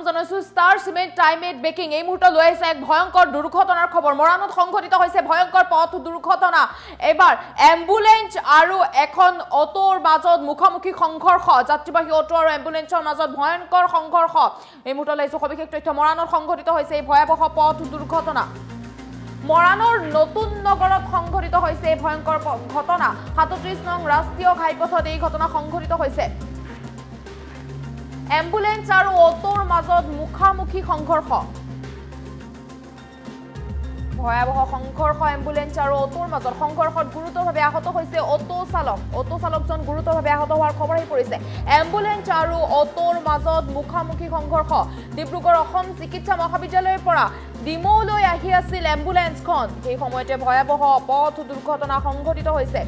জনাইছো star cement টাইমেট baking এই মুহূৰ্ত লৈ আহিছে এক ভয়ংকৰ দুৰ্ঘটনাৰ খবৰ মৰাণত সংঘটিত হৈছে ভয়ংকৰ পথ দুৰ্ঘটনা এবাৰ এম্বুলেন্স আৰু এখন অটোৰ মাজত মুখামুখি সংঘৰ্ষ যাত্ৰীবাহী অটো আৰু এম্বুলেন্সৰ মাজত ভয়ংকৰ সংঘৰ্ষ এই মুহূৰ্ত লৈ আহিছো সবিশেষ তথ্য মৰাণত সংঘটিত হৈছে এই ভয়াবহ পথ দুৰ্ঘটনা মৰাণৰ নতুন নগৰত সংঘটিত হৈছে এই ভয়ংকৰ ঘটনা ৩৭ নং ৰাষ্ট্ৰীয় ঘাইপথত এই ঘটনা সংঘটিত হৈছে এম্বুলেন্স আৰু অটোৰ মাজত মুখামুখি সংঘৰ্ষ ভয়াবহ সংঘৰ্ষ এম্বুলেন্স আৰু অটোৰ মাজত সংঘৰ্ষত গুৰুতৰভাৱে আহত হৈছে অটো চালকজন গুৰুতৰভাৱে আহত হোৱাৰ খবৰ আহি পৰিছে এম্বুলেন্স আৰু অটোৰ মাজত মুখামুখি সংঘৰ্ষ ডিব্ৰুগড় অসম চিকিৎসা মহাবিদ্যালয়ৰ পৰা ডিমৌলৈ আহি আছিল এম্বুলেন্সখন সেই সময়তে ভয়াবহ পথ দুৰ্ঘটনা সংঘটিত হৈছে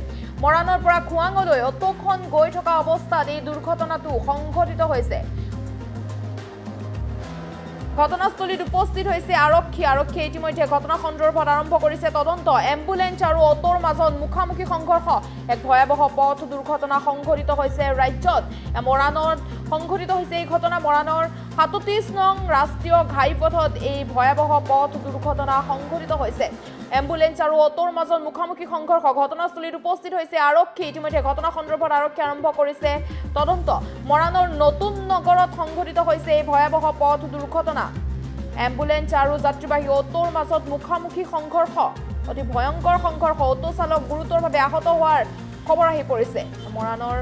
মৰাণৰ পৰা খুৱাঙলৈ অটোখন গৈ থকা অৱস্থাত এই দুৰ্ঘটনাটো সংঘটিত হৈছে ঘটনাস্থলীত উপস্থিত হৈছে আৰক্ষী ইতিমধ্যে ঘটনা সন্দৰ্ভত আৰম্ভ কৰিছে তদন্ত এম্বুলেন্স আৰু অটোৰ মাজত মুখামুখি সংঘৰ্ষ এক ভয়াবহ পথ দুৰ্ঘটনা সংঘটিত হৈছে ৰাজ্যত মৰাণত সংঘটিত হৈছে এই ঘটনা মৰাণৰ ৩৭ নং ৰাষ্ট্ৰীয় ঘাইপথত এই ভয়াবহ পথ দুৰ্ঘটনা সংঘটিত হৈছে এম্বুলেন্স আৰু অটোৰ মাজত মুখামুখি সংঘৰ্ষ ঘটনাস্থলীত উপস্থিত হৈছে আৰক্ষী ইতিমধ্যে ঘটনা সন্দৰ্ভত আৰক্ষী আৰম্ভ কৰিছে তদন্ত মৰাণৰ নতুন নগৰত সংঘটিত হৈছে এই ভয়াবহ পথ দুৰ্ঘটনা এম্বুলেন্স আৰু যাত্ৰীবাহী অটোৰ মাজত মুখামুখি সংঘৰ্ষ অতি ভয়ংকৰ সংঘৰ্ষ অটো চালক গুৰুতৰভাৱে আহত হোৱাৰ খবৰ আহি পৰিছে মৰাণৰ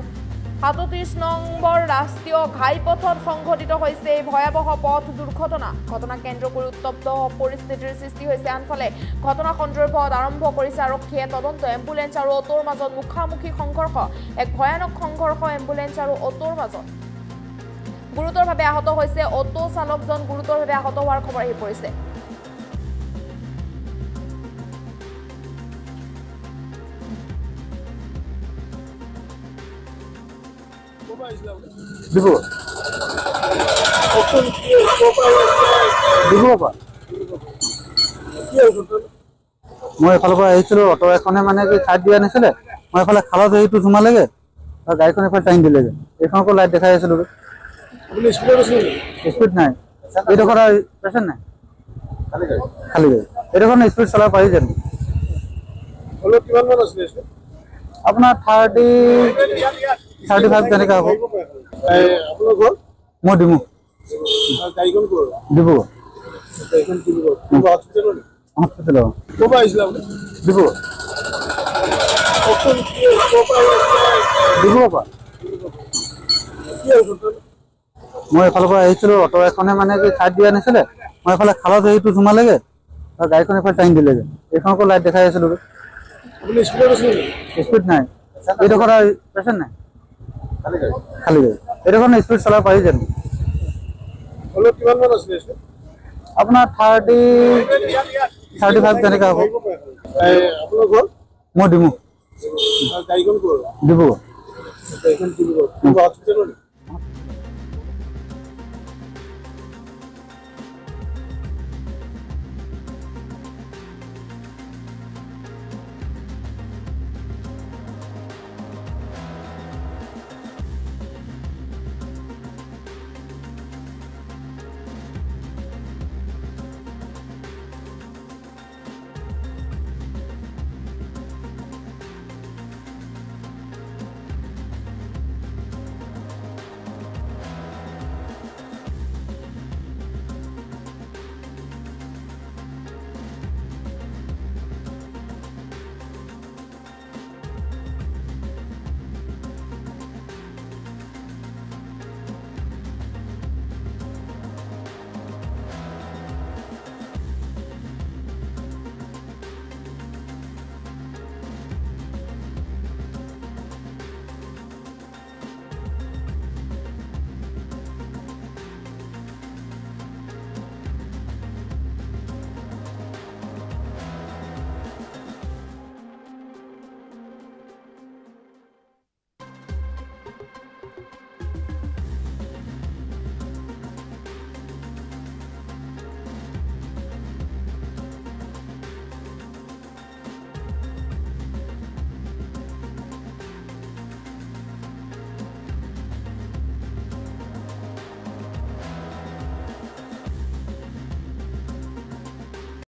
৩৭ নম্বৰ ৰাষ্ট্ৰীয় ঘাইপথত সংঘটিত হৈছে এই ভয়াবহ পথ দুৰ্ঘটনা ঘটনা কেন্দ্ৰ কৰি উত্তপ্ত পৰিস্থিতিৰ সৃষ্টি হৈছে আনফালে ঘটনা সন্দৰ্ভত আৰম্ভ কৰিছে আৰক্ষীয়ে তদন্ত এম্বুলেন্স আৰু অটোৰ মাজত মুখামুখি সংঘৰ্ষ এক ভয়ানক সংঘৰ্ষ এম্বুলেন্স আৰু অটোৰ মাজত গুৰুতৰভাৱে আহত হৈছে অটো চালকজন গুৰুতৰভাৱে আহত হোৱাৰ খবৰ আহি পৰিছে মই এফালৰ পৰা আহিছিলো অটো এখনে মানে কি চাইড দিয়া নাছিলে মই এফালে খালত হেৰিটো সোমালেগে আৰু গাড়ীখন এফালে টাইম দিলেগে এইখনকো লাইট দেখাই আছিলো স্পীড নাই এইডোখৰ পেচেণ্ট নাই খালী গাড়ী এইডোখৰ স্পীড চলাব পাৰি জানো আপোনাৰ 35 তেনেকা হ'ব মই ডিমু ডিব্ৰুগড় হস্পিটেল ডিব্ৰুগড় মই এফালৰ পৰা আহিছিলো অটো এখনে মানে কি চাইড দিয়া নাছিলে মই এফালে খালত হেৰিটো সোমালেগে আৰু গাড়ীখন এফালে টাইম দিলেগে এইখনকো লাইট দেখাই আছিলো স্পীড নাই এইডোখৰ পেচেণ্ট নাই খালী গাড়ী এইডোখৰ স্পীড চলাব পাৰি জানো আপোনাৰ 35 তেনেকা হ'ব মই ডিমু ডিব্ৰুগড়